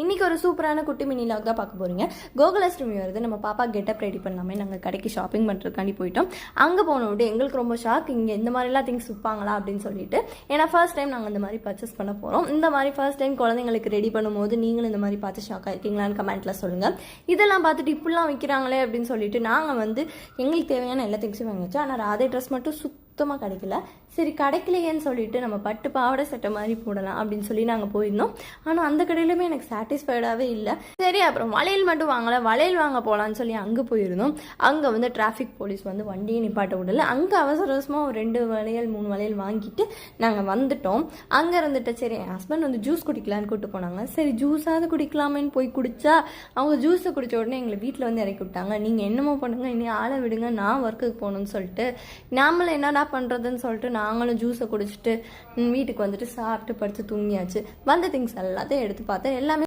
இன்றைக்கி ஒரு சூப்பரான குட்டி மினி லாக் தான் பார்க்க போகிறீங்க. கோகுலாஷ்டமி வருது, நம்ம பாப்பா கெட்டப் ரெடி பண்ணலாமே நாங்கள் கடைக்கு ஷாப்பிங் பண்ணுறதுக்காண்டி போயிட்டோம். அங்கே போனோட்டு எங்களுக்கு ரொம்ப ஷாக், இங்கே இந்த மாதிரிலாம் திங்ஸ் விற்பாங்களா அப்படின்னு சொல்லிட்டு. ஏன்னா ஃபர்ஸ்ட் டைம் நாங்கள் இந்த மாதிரி பர்ச்சேஸ் பண்ண போகிறோம். இந்த மாதிரி ஃபர்ஸ்ட் டைம் குழந்தைங்களுக்கு ரெடி பண்ணும்போது நீங்களும் இந்த மாதிரி பார்த்து ஷாக் ஆகிருக்கீங்களான்னு கமெண்ட்டில் சொல்லுங்கள். இதெல்லாம் பார்த்துட்டு இப்படிலாம் விற்கிறாங்களே அப்படின்னு சொல்லிட்டு நாங்கள் எங்களுக்கு தேவையான எல்லா திங்ஸும் வாங்கி வச்சோம். ஆனால் ராதே ட்ரெஸ் மட்டும் சுத்தமாக கிடைக்கல. சரி கிடைக்கலையேன்னு சொல்லிட்டு நம்ம பட்டு பாவாடை சட்டை மாதிரி போடலாம் அப்படின்னு சொல்லி நாங்கள் போயிருந்தோம். ஆனால் அந்த கடையிலுமே எனக்கு சாட்டிஸ்ஃபைடாகவே இல்லை. சரி அப்புறம் வளையல் மட்டும் வாங்கலை, வளையல் வாங்க போகலான்னு சொல்லி அங்கே போயிருந்தோம். அங்கே டிராஃபிக் போலீஸ் வண்டியை நிப்பாட்ட விடல. அங்கே அவசர அவசரமாக ஒரு 2 வளையல் 3 வளையல் வாங்கிட்டு நாங்கள் வந்துட்டோம். அங்கே இருந்துட்டு சரி என் ஹஸ்பண்ட் ஜூஸ் குடிக்கலான்னு கூப்பிட்டு போனாங்க. சரி ஜூஸாவது குடிக்கலாமேன்னு போய் குடித்தா அவங்க ஜூஸை குடித்த உடனே எங்களை வீட்டில் இறக்கி விட்டாங்க. நீங்கள் என்னமோ பண்ணுங்க, இனி ஆளை விடுங்க, நான் ஒர்க்குக்கு போகணும்னு சொல்லிட்டு நாமளை என்னடா பண்ணுறதுன்னு சொல்லிட்டு நாங்களும் ஜூஸை குடிச்சிட்டு வீட்டுக்கு சாப்பிட்டு படுத்து தூங்கியாச்சு. வந்த திங்ஸ் எல்லாத்தையும் எடுத்து பார்த்தேன். எல்லாமே